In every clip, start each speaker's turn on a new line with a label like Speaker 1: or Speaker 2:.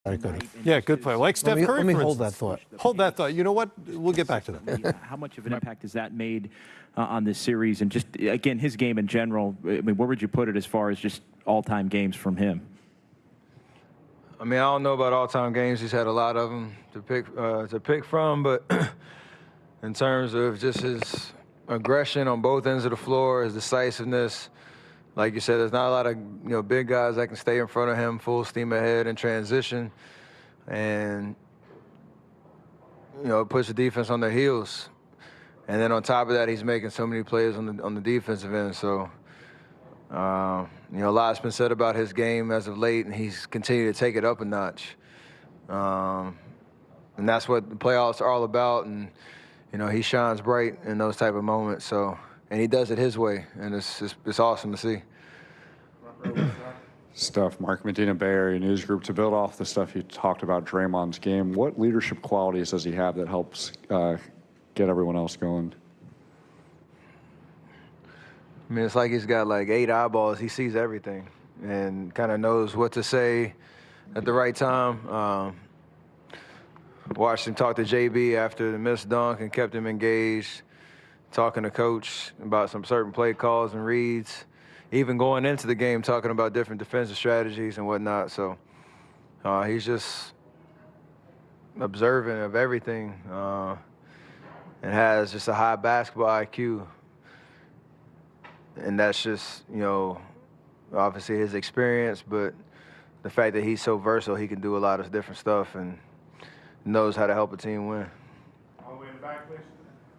Speaker 1: Very good.
Speaker 2: Yeah, good play. Like Steph Curry,
Speaker 1: Let me
Speaker 2: for
Speaker 1: hold that
Speaker 2: instance.
Speaker 1: thought.
Speaker 2: Hold that thought. You know what? We'll get back to that.
Speaker 3: How much of an impact has that made on this series? And just, again, his game in general, I mean, where would you put it as far as just all-time games from him?
Speaker 4: I mean, I don't know about all-time games. He's had a lot of them to pick from, but in terms of just his aggression on both ends of the floor, his decisiveness, like you said, there's not a lot of big guys that can stay in front of him full steam ahead in transition, and push the defense on their heels. And then on top of that, he's making so many plays on the defensive end. So a lot's been said about his game as of late, and he's continued to take it up a notch. And that's what the playoffs are all about. And he shines bright in those type of moments. So, and he does it his way, and it's awesome to see.
Speaker 5: Stuff, Mark Medina, Bay Area News Group. To build off the stuff you talked about Draymond's game, what leadership qualities does he have that helps get everyone else going?
Speaker 4: I mean, it's like he's got like 8 eyeballs. He sees everything and kind of knows what to say at the right time. Watched him talk to JB after the missed dunk and kept him engaged, talking to Coach about some certain play calls and reads, even going into the game talking about different defensive strategies and whatnot. So he's just observant of everything and has just a high basketball IQ. And that's just, obviously his experience, but the fact that he's so versatile, he can do a lot of different stuff and knows how to help a team win.
Speaker 2: All the way in the back, please.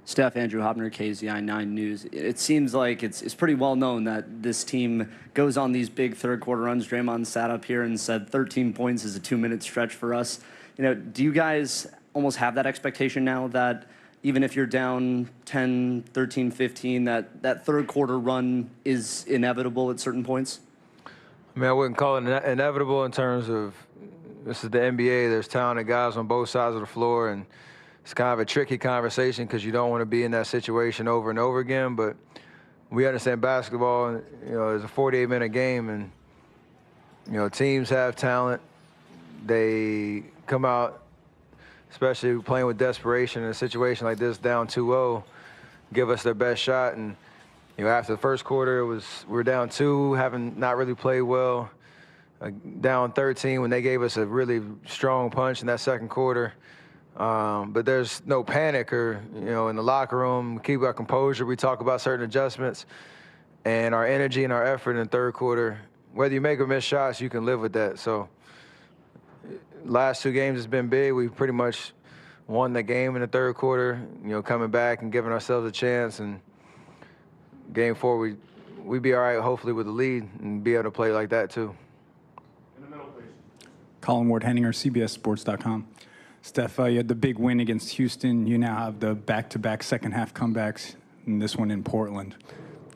Speaker 6: Steph, Andrew Hopner, KZI 9 News. It seems like it's pretty well known that this team goes on these big third-quarter runs. Draymond sat up here and said 13 points is a 2-minute stretch for us. Do you guys almost have that expectation now that even if you're down 10, 13, 15, that third-quarter run is inevitable at certain points?
Speaker 4: I mean, I wouldn't call it inevitable in terms of this is the NBA. There's talented guys on both sides of the floor, and it's kind of a tricky conversation because you don't want to be in that situation over and over again. But we understand basketball, it's a 48-minute game, and, teams have talent. They come out, especially playing with desperation in a situation like this, down 2-0, give us their best shot. And, after the first quarter, we were down 2, having not really played well. Down 13 when they gave us a really strong punch in that second quarter. But there's no panic or, in the locker room, keep our composure. We talk about certain adjustments and our energy and our effort in the third quarter. Whether you make or miss shots, you can live with that. So last 2 games has been big. We pretty much won the game in the third quarter, coming back and giving ourselves a chance. And game 4, we'd be all right, hopefully, with the lead and be able to play like that, too.
Speaker 7: Colin Ward-Henninger, CBSSports.com. Steph, you had the big win against Houston. You now have the back-to-back second-half comebacks, and this one in Portland.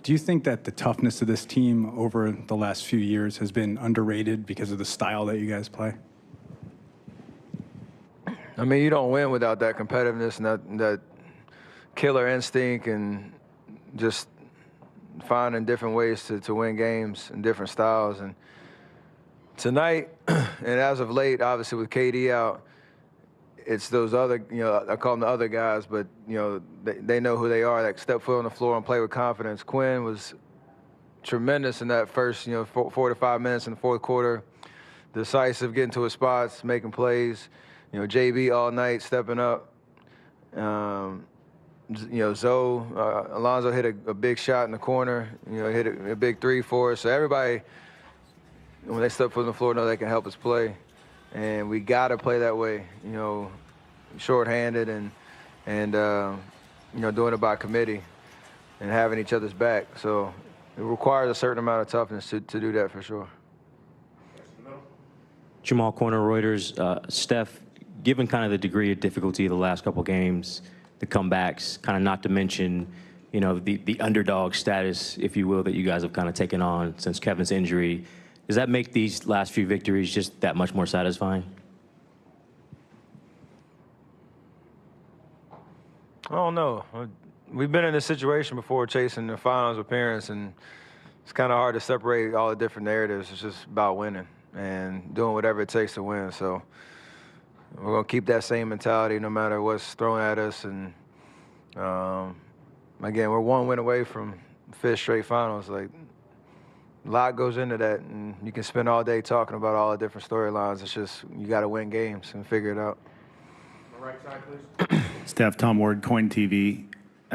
Speaker 7: Do you think that the toughness of this team over the last few years has been underrated because of the style that you guys play?
Speaker 4: I mean, you don't win without that competitiveness and that killer instinct and just finding different ways to win games and different styles. And tonight, and as of late, obviously with KD out, it's those other, I call them the other guys, but, they know who they are, that step foot on the floor and play with confidence. Quinn was tremendous in that first, 4 to 5 minutes in the fourth quarter, decisive, getting to his spots, making plays. JB all night stepping up. Zoe, Alonzo hit a big shot in the corner, hit a big 3 for us. So everybody, when they step foot on the floor, know they can help us play. And we got to play that way, shorthanded and doing it by committee and having each other's back. So it requires a certain amount of toughness to do that for sure.
Speaker 8: Jamal Corner, Reuters. Steph, given kind of the degree of difficulty of the last couple games, the comebacks, kind of not to mention, the underdog status, if you will, that you guys have kind of taken on since Kevin's injury, does that make these last few victories just that much more satisfying?
Speaker 4: I don't know. We've been in this situation before, chasing the finals appearance, and it's kind of hard to separate all the different narratives. It's just about winning. and doing whatever it takes to win. So we're going to keep that same mentality no matter what's thrown at us. And again, we're one win away from 5th straight finals. Like, a lot goes into that, and you can spend all day talking about all the different storylines. It's just you got to win games and figure it out.
Speaker 2: On the right side, please.
Speaker 1: Steph, Tom Ward, Coin TV.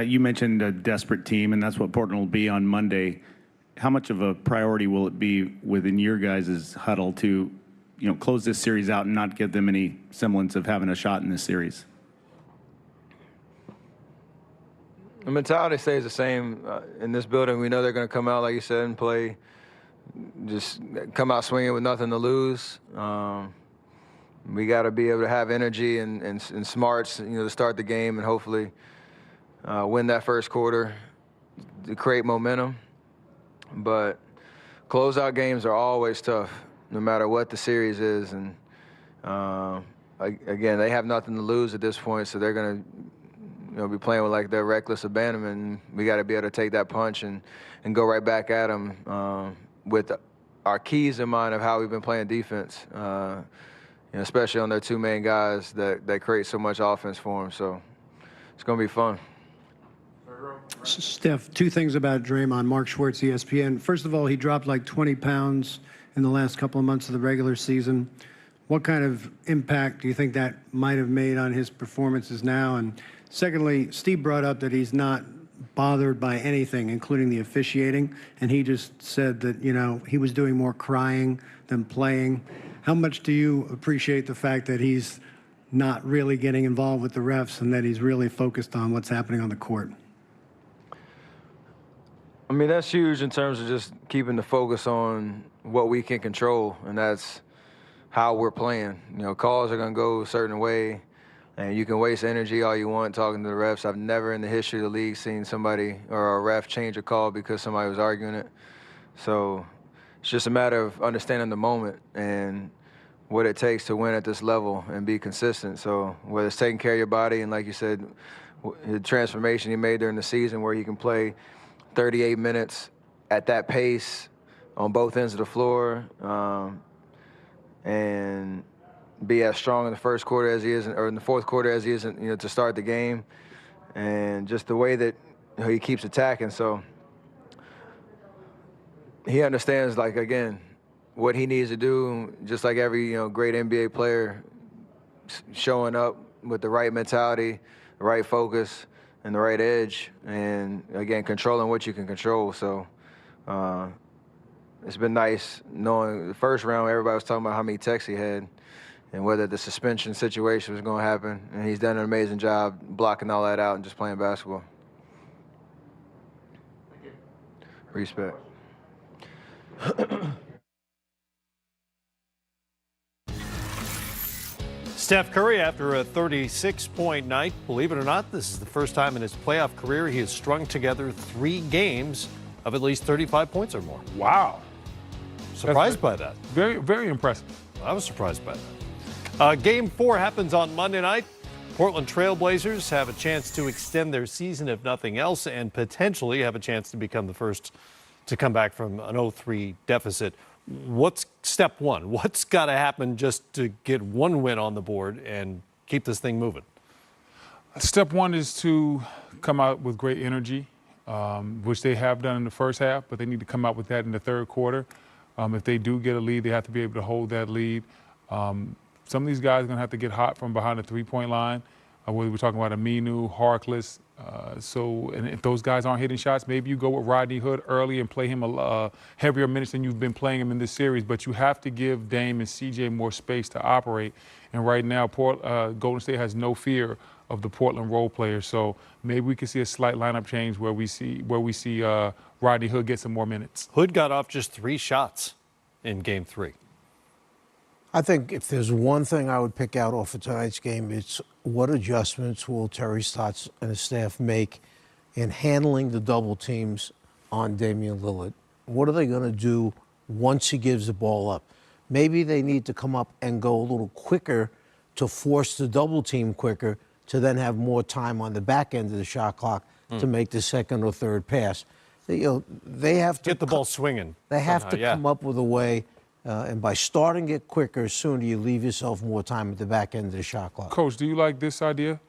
Speaker 1: You mentioned a desperate team, and that's what Portland will be on Monday. How much of a priority will it be within your guys' huddle to, close this series out and not give them any semblance of having a shot in this series?
Speaker 4: The mentality stays the same in this building. We know they're going to come out, like you said, and play. Just come out swinging with nothing to lose. We got to be able to have energy and smarts, to start the game and hopefully win that first quarter to create momentum. But closeout games are always tough, no matter what the series is. And again, they have nothing to lose at this point, so they're going to be playing with like their reckless abandonment. We got to be able to take that punch and go right back at them with our keys in mind of how we've been playing defense, especially on their 2 main guys that create so much offense for them. So it's going to be fun.
Speaker 9: Steph, 2 things about Draymond. Mark Schwartz, ESPN. First of all, he dropped like 20 pounds in the last couple of months of the regular season. What kind of impact do you think that might have made on his performances now? And secondly, Steve brought up that he's not bothered by anything, including the officiating, and he just said that, he was doing more crying than playing. How much do you appreciate the fact that he's not really getting involved with the refs and that he's really focused on what's happening on the court?
Speaker 4: I mean, that's huge in terms of just keeping the focus on what we can control, and that's how we're playing. Calls are going to go a certain way, and you can waste energy all you want talking to the refs. I've never in the history of the league seen somebody or a ref change a call because somebody was arguing it. So it's just a matter of understanding the moment and what it takes to win at this level and be consistent. So whether it's taking care of your body, and like you said, the transformation he made during the season where he can play 38 minutes at that pace on both ends of the floor and be as strong in the first quarter as he is, or in the fourth quarter as he is, to start the game, and just the way that he keeps attacking. So he understands, like, again, what he needs to do, just like every great NBA player, showing up with the right mentality, the right focus, and the right edge, and again, controlling what you can control. So it's been nice knowing the first round, everybody was talking about how many texts he had and whether the suspension situation was going to happen, and he's done an amazing job blocking all that out and just playing basketball.
Speaker 2: Thank you.
Speaker 4: Respect.
Speaker 2: Steph Curry, after a 36-point night, believe it or not, this is the first time in his playoff career he has strung together 3 games of at least 35 points or more.
Speaker 10: Wow.
Speaker 2: Surprised by that.
Speaker 10: Very, very impressive.
Speaker 2: I was surprised by that. Game 4 happens on Monday night. Portland Trailblazers have a chance to extend their season, if nothing else, and potentially have a chance to become the first to come back from an 0-3 deficit. What's step 1? What's got to happen just to get 1 win on the board and keep this thing moving?
Speaker 10: Step 1 is to come out with great energy, which they have done in the first half, but they need to come out with that in the third quarter. If they do get a lead, they have to be able to hold that lead. Some of these guys are going to have to get hot from behind the 3-point line, whether we're talking about Aminu, Harkless. And if those guys aren't hitting shots, maybe you go with Rodney Hood early and play him a heavier minutes than you've been playing him in this series. But you have to give Dame and CJ more space to operate. And right now, Golden State has no fear of the Portland role players. So maybe we could see a slight lineup change where we see Rodney Hood get some more minutes.
Speaker 2: Hood got off just 3 shots in Game 3.
Speaker 11: I think if there's one thing I would pick out off of tonight's game, it's what adjustments will Terry Stotts and his staff make in handling the double teams on Damian Lillard. What are they going to do once he gives the ball up? Maybe they need to come up and go a little quicker to force the double team quicker to then have more time on the back end of the shot clock to make the second or third pass. They have to
Speaker 2: get the ball swinging.
Speaker 11: They have to come up with a way And by starting it quicker, sooner you leave yourself more time at the back end of the shot clock.
Speaker 10: Coach, do you like this idea?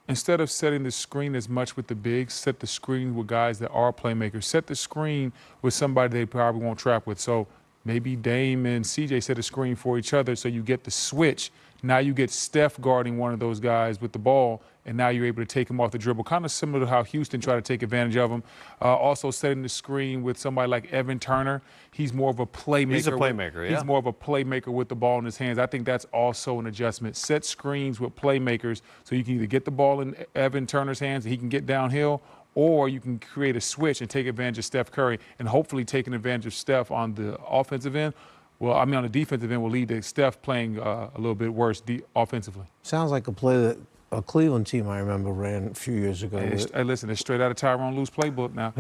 Speaker 10: Instead of setting the screen as much with the bigs, set the screen with guys that are playmakers. Set the screen with somebody they probably won't trap with. So maybe Dame and CJ set a screen for each other so you get the switch. Now you get Steph guarding one of those guys with the ball, and now you're able to take him off the dribble, kind of similar to how Houston tried to take advantage of him. Also setting the screen with somebody like Evan Turner. He's more of a playmaker.
Speaker 2: He's a playmaker, yeah.
Speaker 10: He's more of a playmaker with the ball in his hands. I think that's also an adjustment. Set screens with playmakers so you can either get the ball in Evan Turner's hands and he can get downhill, or you can create a switch and take advantage of Steph Curry, and hopefully taking advantage of Steph on the offensive end. Well, I mean, on the defensive end will lead to Steph playing a little bit worse offensively.
Speaker 11: Sounds like a play that a Cleveland team I remember ran a few years ago.
Speaker 10: Hey, listen, it's straight out of Tyronn Lue's playbook now.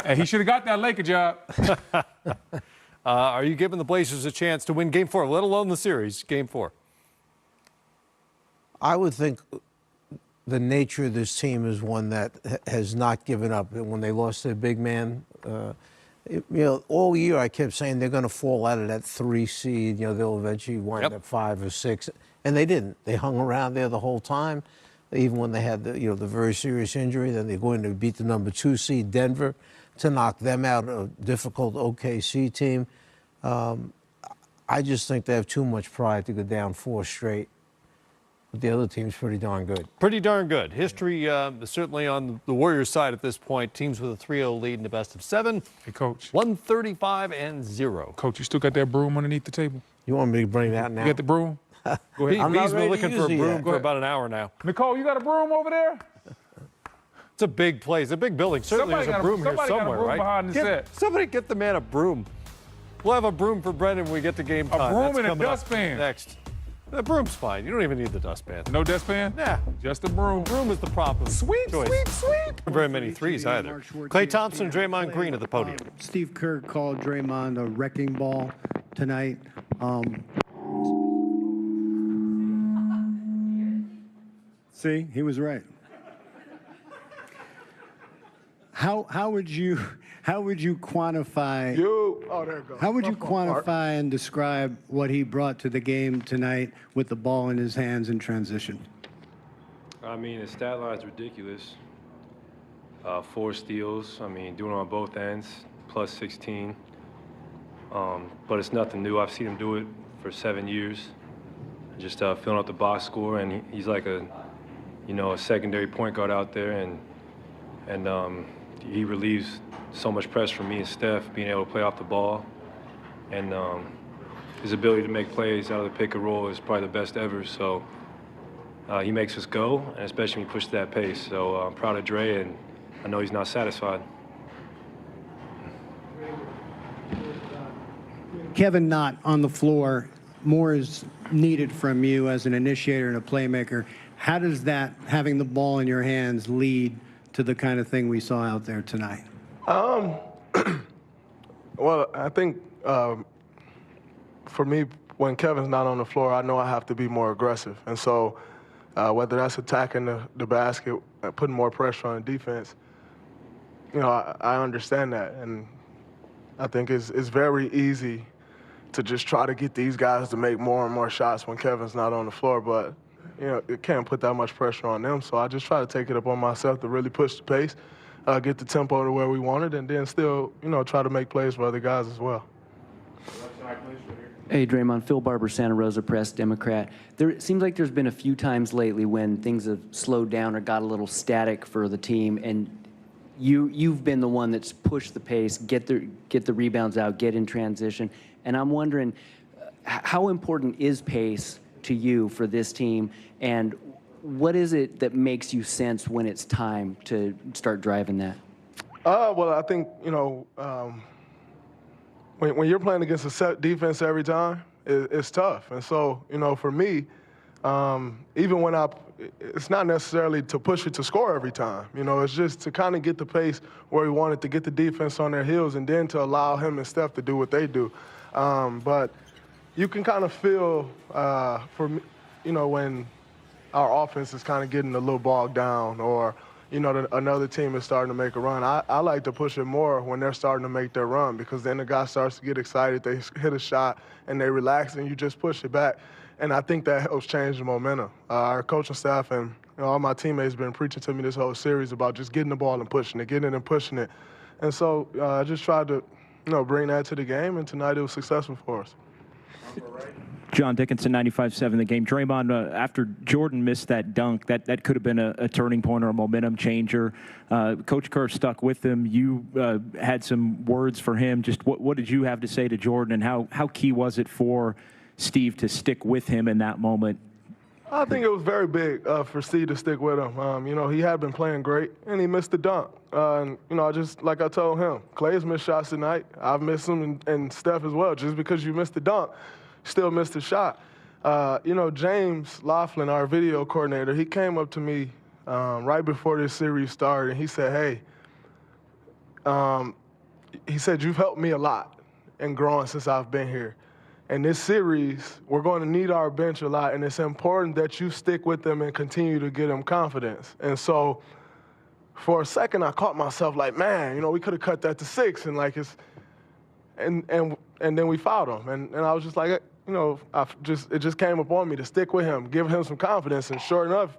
Speaker 10: Hey, he should have got that Laker job.
Speaker 2: Are you giving the Blazers a chance to win Game 4, let alone the series, Game 4?
Speaker 11: I would think the nature of this team is one that has not given up. When they lost their big man, all year I kept saying they're going to fall out of that 3 seed. They'll eventually wind up 5 or 6, and they didn't. They hung around there the whole time, even when they had the very serious injury. Then they're going to beat the number 2 seed Denver to knock them out, a difficult OKC team. I just think they have too much pride to go down 4 straight. But the other team's pretty darn good.
Speaker 2: Pretty darn good. History certainly on the Warriors side at this point. Teams with a 3-0 lead in the best of 7.
Speaker 10: Hey, Coach.
Speaker 2: 135-0.
Speaker 10: Coach, you still got that broom underneath the table?
Speaker 11: You want me to bring that now?
Speaker 10: You got the broom? Go ahead.
Speaker 2: He's been looking for a broom for about an hour now.
Speaker 10: Nicole, you got a broom over there?
Speaker 2: It's a big place, it's a big building. Certainly there's a broom here somewhere, right? Somebody get the man a broom. We'll have a broom for Brendan when we get to game time.
Speaker 10: A broom
Speaker 2: That's
Speaker 10: and a dustpan.
Speaker 2: Next. The broom's fine. You don't even need the dustpan.
Speaker 10: No dustpan?
Speaker 2: Yeah.
Speaker 10: Just a broom.
Speaker 2: Broom is the problem.
Speaker 10: Sweep.
Speaker 2: Not very many threes either. Klay Thompson and Draymond Green at the podium.
Speaker 9: Steve Kerr called Draymond a wrecking ball tonight. See, he was right. How would you quantify? How would you quantify and describe what he brought to the game tonight with the ball in his hands in transition?
Speaker 12: I mean, his stat line's ridiculous. 4 steals. I mean, doing it on both ends, plus 16. But it's nothing new. I've seen him do it for 7 years. Just filling up the box score, and he's like a secondary point guard out there, and he relieves so much pressure from me and Steph, being able to play off the ball. And his ability to make plays out of the pick and roll is probably the best ever. So he makes us go, and especially when he pushes that pace. So I'm proud of Dre, and I know he's not satisfied.
Speaker 9: Kevin not on the floor, more is needed from you as an initiator and a playmaker. How does that, having the ball in your hands, lead to the kind of thing we saw out there tonight?
Speaker 13: Well, I think for me, when Kevin's not on the floor, I know I have to be more aggressive. And so whether that's attacking the basket, putting more pressure on defense, I understand that. And I think it's very easy to just try to get these guys to make more and more shots when Kevin's not on the floor. But, it can't put that much pressure on them. So I just try to take it upon myself to really push the pace, get the tempo to where we want it, and then still, try to make plays for other guys as well.
Speaker 14: Hey, Draymond, Phil Barber, Santa Rosa Press, Democrat. It seems like there's been a few times lately when things have slowed down or got a little static for the team, and you've been the one that's pushed the pace, get the rebounds out, get in transition. And I'm wondering, how important is pace to you for this team, and what is it that makes you sense when it's time to start driving that?
Speaker 13: Well, I think, when you're playing against a set defense every time, it's tough. And so, for me, even when it's not necessarily to push it to score every time. It's just to kind of get the pace where we wanted to get the defense on their heels and then to allow him and Steph to do what they do. But you can kind of feel, for me, when our offense is kind of getting a little bogged down or, you know, another team is starting to make a run. I like to push it more when they're starting to make their run, because then the guy starts to get excited, they hit a shot, and they relax, and you just push it back. And I think that helps change the momentum. Our coaching staff and all my teammates have been preaching to me this whole series about just getting the ball and pushing it, getting it and pushing it. And so I just tried to, bring that to the game, and tonight it was successful for us.
Speaker 3: John Dickinson, 95.7 The Game. Draymond, after Jordan missed that dunk, that could have been a turning point or a momentum changer. Coach Kerr stuck with him. You had some words for him. Just what did you have to say to Jordan, and how key was it for Steve to stick with him in that moment?
Speaker 13: I think it was very big for Steve to stick with him. He had been playing great, and he missed the dunk. Just like I told him, Clay's missed shots tonight. I've missed them, and Steph as well. Just because you missed the dunk, still missed the shot. James Laughlin, our video coordinator, he came up to me right before this series started, and he said, hey, he said, you've helped me a lot in growing since I've been here. And this series, we're going to need our bench a lot, and it's important that you stick with them and continue to give them confidence. And so for a second, I caught myself like, man, we could have cut that to 6, and and then we fouled him. And I was just like, it just came upon me to stick with him, give him some confidence. And sure enough,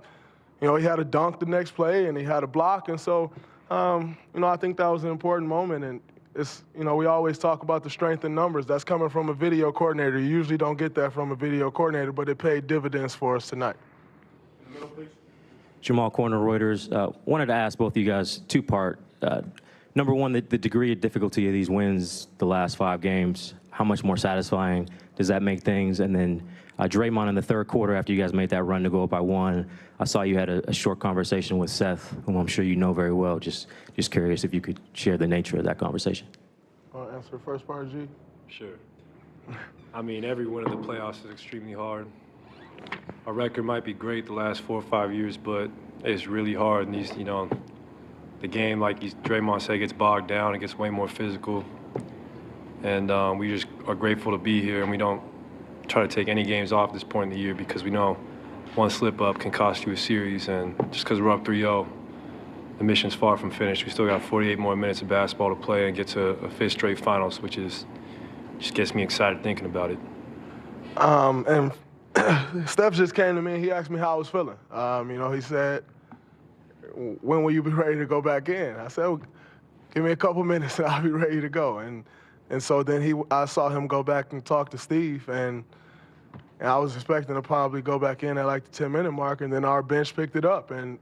Speaker 13: he had a dunk the next play, and he had a block. And so, I think that was an important moment. And it's, we always talk about the strength in numbers. That's coming from a video coordinator. You usually don't get that from a video coordinator, but it paid dividends for us tonight.
Speaker 8: Jamal Corner, Reuters. Wanted to ask both of you guys two-part. Number one, the degree of difficulty of these wins the last 5 games. How much more satisfying does that make things? And then Draymond in the third quarter, after you guys made that run to go up by 1, I saw you had a short conversation with Seth, whom I'm sure you know very well. Just curious if you could share the nature of that conversation.
Speaker 13: Want to answer the first part, G?
Speaker 12: Sure. I mean, every win in the playoffs is extremely hard. Our record might be great the last 4 or 5 years, but it's really hard. And these, the game, like Draymond said, gets bogged down. It gets way more physical. And we just are grateful to be here, and we don't try to take any games off at this point in the year, because we know one slip up can cost you a series. And just because we're up 3-0, the mission's far from finished. We still got 48 more minutes of basketball to play and get to a 5th straight finals, which just gets me excited thinking about it.
Speaker 13: And Steph just came to me and he asked me how I was feeling. He said, when will you be ready to go back in? I said, well, give me a couple minutes and I'll be ready to go. And so then I saw him go back and talk to Steve, and I was expecting to probably go back in at like the 10-minute mark, and then our bench picked it up, and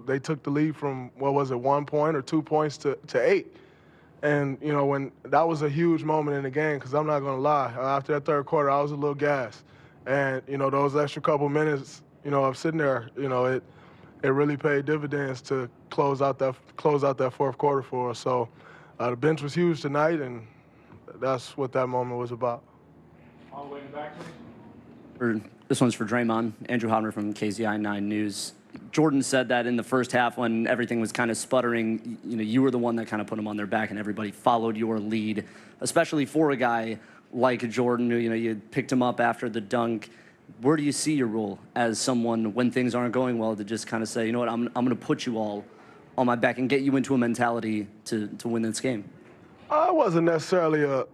Speaker 13: they took the lead from 1 point or 2 points to 8. And when that was a huge moment in the game, because I'm not gonna lie, after that third quarter I was a little gassed, and those extra couple minutes of sitting there, it really paid dividends to close out that fourth quarter for us. So the bench was huge tonight, and that's what that moment was about.
Speaker 10: All the way in the back,
Speaker 6: This one's for Draymond. Andrew Hodner from KZI 9 News. Jordan said that in the first half, when everything was kind of sputtering, you were the one that kind of put them on their back, and everybody followed your lead, especially for a guy like Jordan, who, you picked him up after the dunk. Where do you see your role as someone, when things aren't going well, to just kind of say, I'm going to put you all on my back and get you into a mentality to win this game?
Speaker 13: I wasn't necessarily a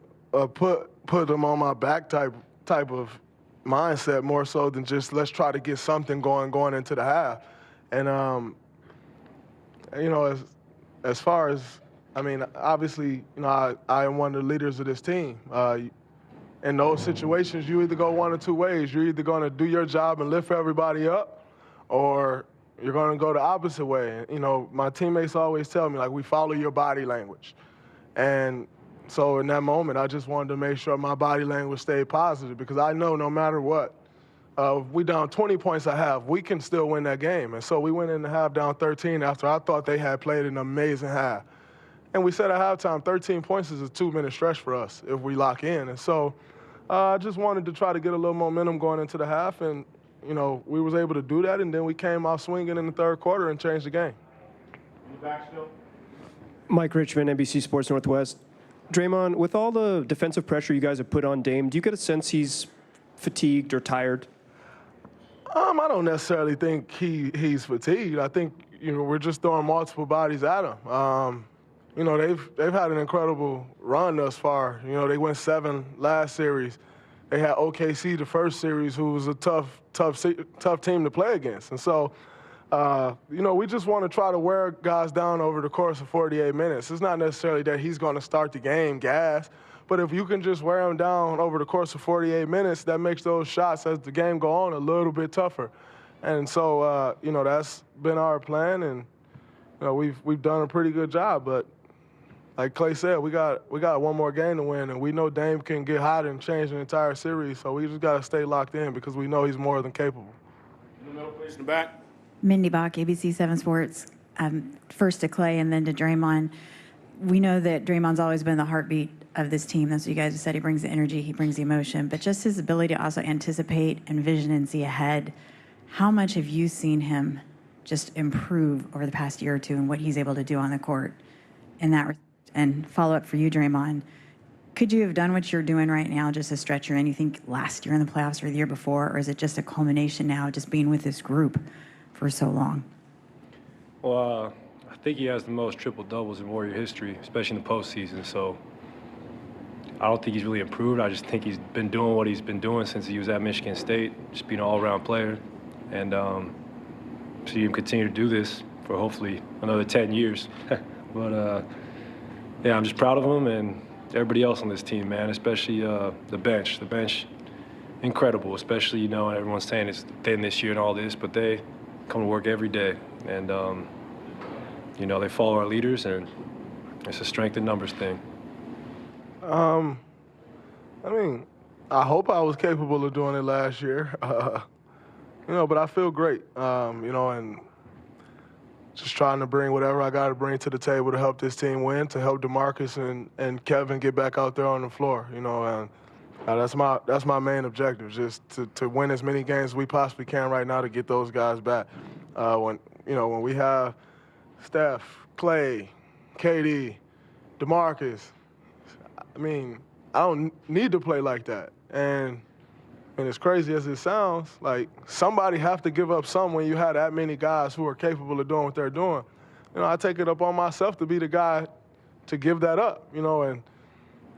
Speaker 13: put them on my back type of mindset, more so than just let's try to get something going into the half. And as far as, obviously, I am one of the leaders of this team. In those situations, you either go one or two ways. You're either going to do your job and lift everybody up, or you're going to go the opposite way. My teammates always tell me, we follow your body language. And so in that moment, I just wanted to make sure my body language stayed positive, because I know no matter what, we down 20 points at half, we can still win that game. And so we went in the half down 13 after I thought they had played an amazing half. And we said at halftime, 13 points is a 2-minute stretch for us if we lock in. And so I just wanted to try to get a little momentum going into the half, and we was able to do that, and then we came out swinging in the third quarter and changed the game.
Speaker 10: In the back still.
Speaker 15: Mike Richmond, NBC Sports Northwest. Draymond, with all the defensive pressure you guys have put on Dame, do you get a sense he's fatigued or tired?
Speaker 13: I don't necessarily think he's fatigued. I think, we're just throwing multiple bodies at them. You know, they've had an incredible run thus far. You know, they went 7 last series. They had OKC the first series, who was a tough team to play against. And so, you know, we just want to try to wear guys down over the course of 48 minutes. It's not necessarily that he's going to start the game gas, but if you can just wear him down over the course of 48 minutes, that makes those shots as the game go on a little bit tougher. And so, you know, that's been our plan, and you know, we've done a pretty good job. But like Clay said, we got one more game to win, and we know Dame can get hot and change an entire series. So we just got to stay locked in because we know he's more than capable.
Speaker 16: In the middle, please, in the back.
Speaker 17: Mindy Bach, ABC 7 Sports. First to Clay and then to Draymond. We know that Draymond's always been the heartbeat of this team. That's what you guys have said. He brings the energy, he brings the emotion, but just his ability to also anticipate and vision and see ahead. How much have you seen him just improve over the past year or two and what he's able to do on the court in that respect? And follow up for you, Draymond. Could you have done what you're doing right now just a stretch and you think last year in the playoffs or the year before, or is it just a culmination now just being with this group for so long?
Speaker 12: Well, I think he has the most triple-doubles in Warrior history, especially in the postseason. So I don't think he's really improved. I just think he's been doing what he's been doing since he was at Michigan State, just being an all-around player. And see him continue to do this for hopefully another 10 years. But, yeah, I'm just proud of him and everybody else on this team, man, especially the bench. The bench, incredible, especially, you know, everyone's saying it's thin this year and all this, but they come to work every day. And, you know, they follow our leaders, and it's a strength in numbers thing.
Speaker 13: I mean, I hope I was capable of doing it last year. You know, but I feel great, you know, and just trying to bring whatever I got to bring to the table to help this team win, to help DeMarcus and Kevin get back out there on the floor, you know, and that's my main objective, just to win as many games as we possibly can right now to get those guys back. When we have Steph, Clay, KD, DeMarcus, I mean, I don't need to play like that. And as crazy as it sounds, like somebody have to give up some when you have that many guys who are capable of doing what they're doing. You know, I take it up on myself to be the guy to give that up, you know, and,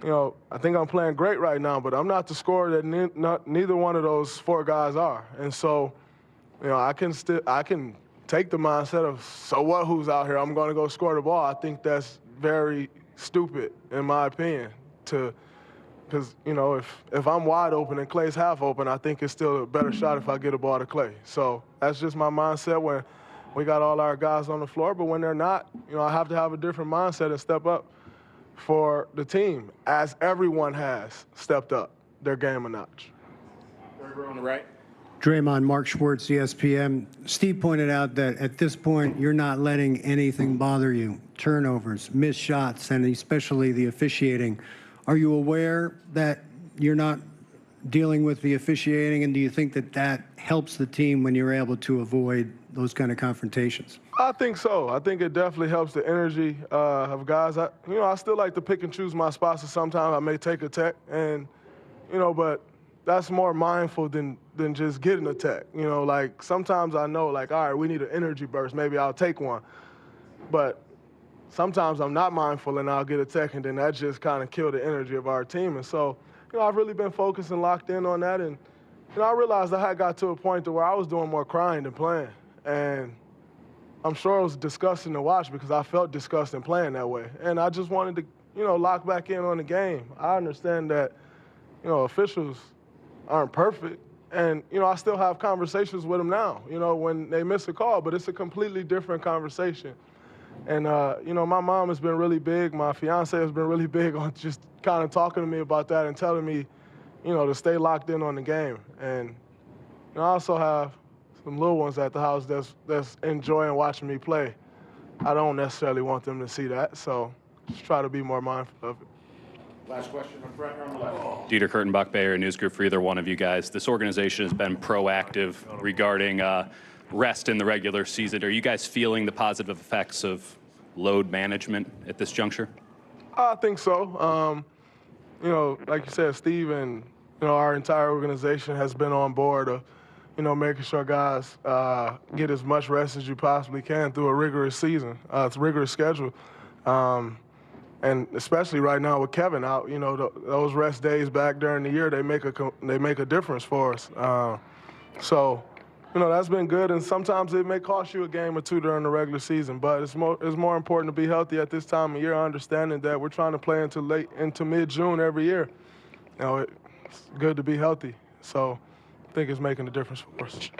Speaker 13: you know, I think I'm playing great right now, but I'm not the scorer that neither one of those 4 guys are. And so, you know, I can take the mindset of, so what, who's out here? I'm going to go score the ball. I think that's very stupid, in my opinion, because, you know, if I'm wide open and Clay's half open, I think it's still a better shot if I get a ball to Clay. So that's just my mindset when we got all our guys on the floor. But when they're not, you know, I have to have a different mindset and step up for the team, as everyone has stepped up their game a notch.
Speaker 16: On the right.
Speaker 9: Draymond, Mark Schwartz, ESPN. Steve pointed out that at this point, you're not letting anything bother you. Turnovers, missed shots, and especially the officiating. Are you aware that you're not dealing with the officiating, and do you think that that helps the team when you're able to avoid those kind of confrontations?
Speaker 13: I think so. I think it definitely helps the energy of guys. I still like to pick and choose my spots, and sometimes I may take a tech, and, you know, but that's more mindful than just getting a tech. You know, like sometimes I know, like, all right, we need an energy burst. Maybe I'll take one. But sometimes I'm not mindful and I'll get a tech, and then that just kind of kill the energy of our team. And so, you know, I've really been focused and locked in on that. And, you know, I realized I had got to a point to where I was doing more crying than playing. And I'm sure it was disgusting to watch because I felt disgusting playing that way. And I just wanted to, you know, lock back in on the game. I understand that, you know, officials aren't perfect. And, you know, I still have conversations with them now, you know, when they miss a call, but it's a completely different conversation. And, you know, my mom has been really big. My fiance has been really big on just kind of talking to me about that and telling me, you know, to stay locked in on the game. And, you know, I also have some little ones at the house that's enjoying watching me play. I don't necessarily want them to see that, so just try to be more mindful of it.
Speaker 16: Last question up front here on the left.
Speaker 18: Dieter Kurtenbach, Bay Area News Group, for either one of you guys. This organization has been proactive regarding rest in the regular season. Are you guys feeling the positive effects of load management at this juncture?
Speaker 13: I think so. You know, like you said, Steve and, you know, our entire organization has been on board of, making sure guys get as much rest as you possibly can through a rigorous season. It's a rigorous schedule. And especially right now with Kevin out, those rest days back during the year, they make a difference for us. So, that's been good. And sometimes it may cost you a game or two during the regular season, but it's more important to be healthy at this time of year, understanding that we're trying to play into mid-June every year. It's good to be healthy. So I think it's making a difference for us.